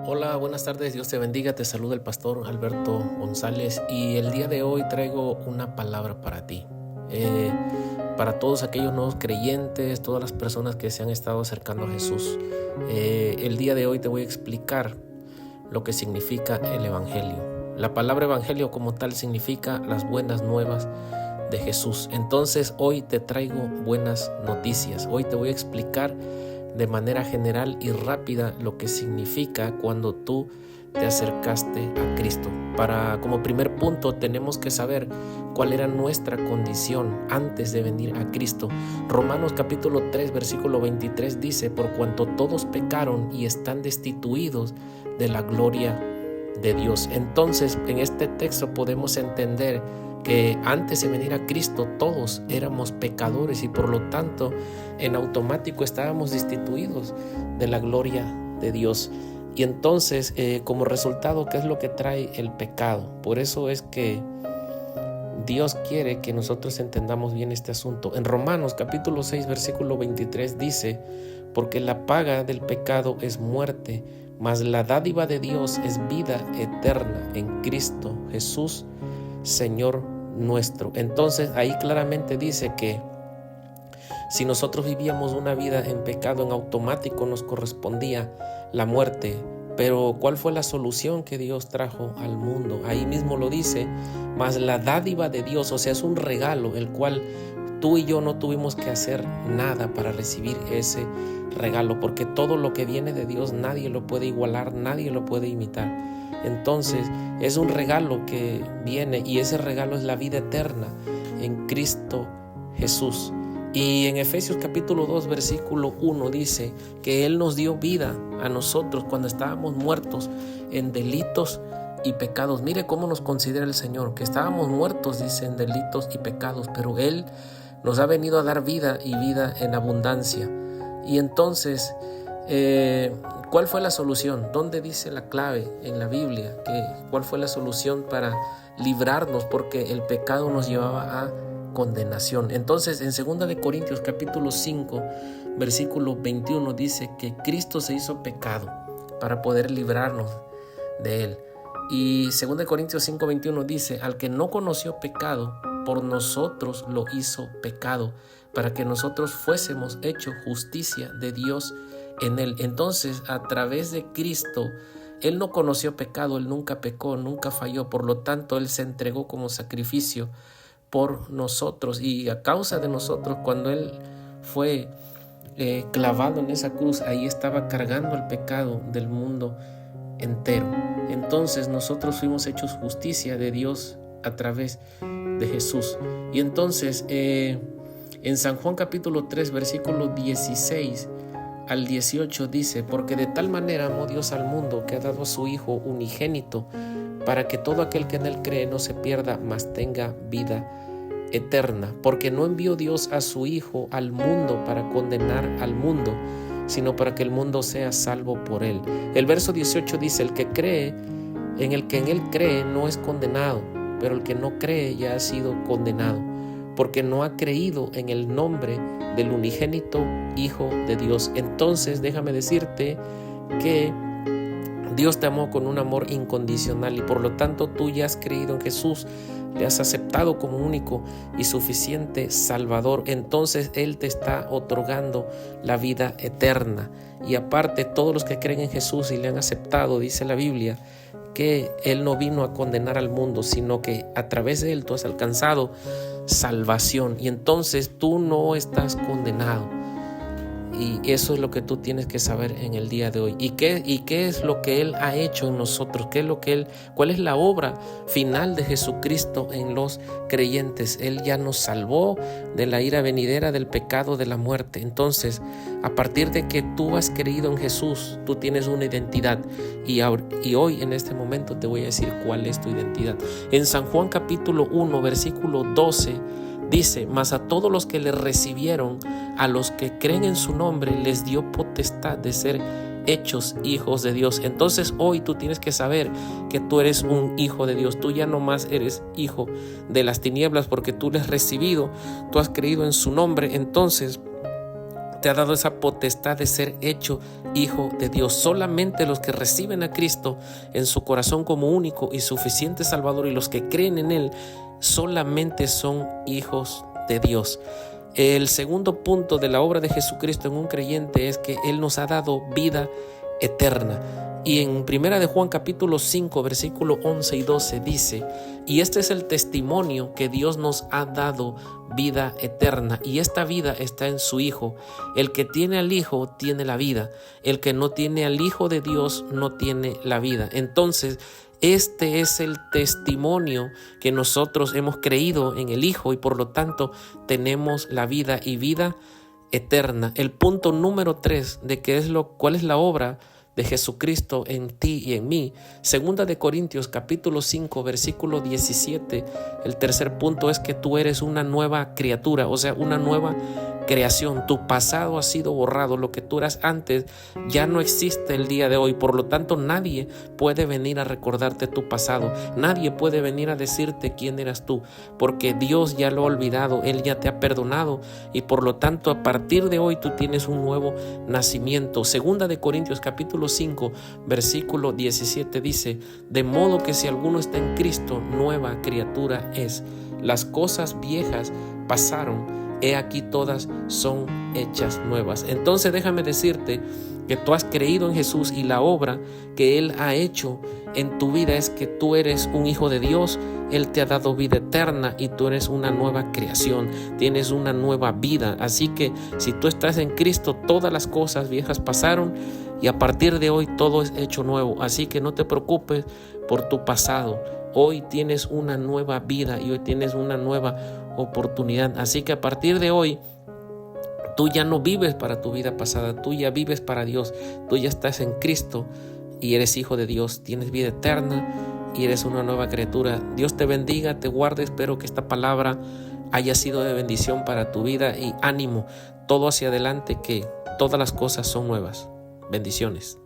Hola, buenas tardes, Dios te bendiga, te saluda el pastor Alberto González y el día de hoy traigo una palabra para ti. Para todos aquellos nuevos creyentes, todas las personas que se han estado acercando a Jesús, el día de hoy te voy a explicar lo que significa el Evangelio. La palabra Evangelio como tal significa las buenas nuevas de Jesús. Entonces hoy te traigo buenas noticias. Hoy te voy a explicar de manera general y rápida lo que significa cuando tú te acercaste a Cristo. Como primer punto tenemos que saber cuál era nuestra condición antes de venir a Cristo. Romanos capítulo 3 versículo 23 dice: por cuanto todos pecaron y están destituidos de la gloria de Dios. Entonces en este texto podemos entender que antes de venir a Cristo todos éramos pecadores y por lo tanto en automático estábamos destituidos de la gloria de Dios. Y entonces como resultado, ¿qué es lo que trae el pecado? Por eso es que Dios quiere que nosotros entendamos bien este asunto. En Romanos capítulo 6 versículo 23 dice: porque la paga del pecado es muerte, mas la dádiva de Dios es vida eterna en Cristo Jesús, Señor nuestro. Entonces ahí claramente dice que si nosotros vivíamos una vida en pecado, en automático nos correspondía la muerte. Pero ¿cuál fue la solución que Dios trajo al mundo? Ahí mismo lo dice: mas la dádiva de Dios, o sea, es un regalo el cual tú y yo no tuvimos que hacer nada para recibir ese regalo, porque todo lo que viene de Dios nadie lo puede igualar, nadie lo puede imitar. Entonces es un regalo que viene y ese regalo es la vida eterna en Cristo Jesús. Y en Efesios capítulo 2 versículo 1 dice que Él nos dio vida a nosotros cuando estábamos muertos en delitos y pecados. Mire cómo nos considera el Señor, que estábamos muertos, dice, en delitos y pecados, pero Él nos ha venido a dar vida y vida en abundancia. Y entonces, ¿cuál fue la solución? ¿Dónde dice la clave en la Biblia? ¿Cuál fue la solución para librarnos? Porque el pecado nos llevaba a condenación. Entonces, en 2 de Corintios capítulo 5, versículo 21 dice que Cristo se hizo pecado para poder librarnos de él. Y 2 de Corintios 5, 21 dice: al que no conoció pecado, por nosotros lo hizo pecado, para que nosotros fuésemos hechos justicia de Dios en él. Entonces, a través de Cristo, Él no conoció pecado, Él nunca pecó, nunca falló. Por lo tanto, Él se entregó como sacrificio por nosotros, y a causa de nosotros, cuando Él fue clavado en esa cruz, ahí estaba cargando el pecado del mundo entero. Entonces nosotros fuimos hechos justicia de Dios a través de Jesús. Y entonces en San Juan capítulo 3 versículo 16 al 18 dice: porque de tal manera amó Dios al mundo, que ha dado a su Hijo unigénito, para que todo aquel que en él cree no se pierda, mas tenga vida eterna. Porque no envió Dios a su Hijo al mundo para condenar al mundo, sino para que el mundo sea salvo por él. El verso 18 dice: el que cree, en el que en él cree no es condenado, pero el que no cree ya ha sido condenado, porque no ha creído en el nombre del unigénito Hijo de Dios. Entonces déjame decirte que Dios te amó con un amor incondicional y por lo tanto tú ya has creído en Jesús, le has aceptado como único y suficiente Salvador. Entonces Él te está otorgando la vida eterna. Y aparte, todos los que creen en Jesús y le han aceptado, dice la Biblia, que Él no vino a condenar al mundo, sino que a través de Él tú has alcanzado salvación. Y entonces tú no estás condenado. Y eso es lo que tú tienes que saber en el día de hoy. ¿Y qué es lo que Él ha hecho en nosotros? ¿Cuál es la obra final de Jesucristo en los creyentes? Él ya nos salvó de la ira venidera, del pecado, de la muerte. Entonces, a partir de que tú has creído en Jesús, tú tienes una identidad. Y hoy, en este momento, te voy a decir cuál es tu identidad. En San Juan capítulo 1, versículo 12, dice: mas a todos los que le recibieron, a los que creen en su nombre, les dio potestad de ser hechos hijos de Dios. Entonces hoy tú tienes que saber que tú eres un hijo de Dios. Tú ya no más eres hijo de las tinieblas, porque tú le has recibido, tú has creído en su nombre. Entonces te ha dado esa potestad de ser hecho hijo de Dios. Solamente los que reciben a Cristo en su corazón como único y suficiente Salvador, y los que creen en Él, solamente son hijos de Dios. El segundo punto de la obra de Jesucristo en un creyente es que Él nos ha dado vida eterna. Y en 1 de Juan capítulo 5 versículo 11 y 12 dice: y este es el testimonio que Dios nos ha dado vida eterna, y esta vida está en su Hijo. El que tiene al Hijo tiene la vida, el que no tiene al Hijo de Dios no tiene la vida. Entonces, este es el testimonio que nosotros hemos creído en el Hijo, y por lo tanto tenemos la vida y vida eterna. El punto número 3 de cuál es la obra de Jesucristo en ti y en mí. Segunda de Corintios capítulo 5 versículo 17. El tercer punto es que tú eres una nueva criatura, o sea, una nueva creación. Tu pasado ha sido borrado. Lo que tú eras antes ya no existe el día de hoy. Por lo tanto, nadie puede venir a recordarte tu pasado. Nadie puede venir a decirte quién eras tú, porque Dios ya lo ha olvidado. Él ya te ha perdonado, y por lo tanto, a partir de hoy tú tienes un nuevo nacimiento. Segunda de Corintios capítulo 5 versículo 17 dice: de modo que si alguno está en Cristo, nueva criatura es. Las cosas viejas pasaron, he aquí todas son hechas nuevas. Entonces déjame decirte que tú has creído en Jesús, y la obra que Él ha hecho en tu vida es que tú eres un hijo de Dios. Él te ha dado vida eterna y tú eres una nueva creación, tienes una nueva vida. Así que si tú estás en Cristo, todas las cosas viejas pasaron y a partir de hoy todo es hecho nuevo. Así que no te preocupes por tu pasado. Hoy tienes una nueva vida y hoy tienes una nueva oportunidad. Así que a partir de hoy tú ya no vives para tu vida pasada, tú ya vives para Dios. Tú ya estás en Cristo y eres hijo de Dios, tienes vida eterna y eres una nueva criatura. Dios te bendiga, te guarde. Espero que esta palabra haya sido de bendición para tu vida, y ánimo, todo hacia adelante, que todas las cosas son nuevas. Bendiciones.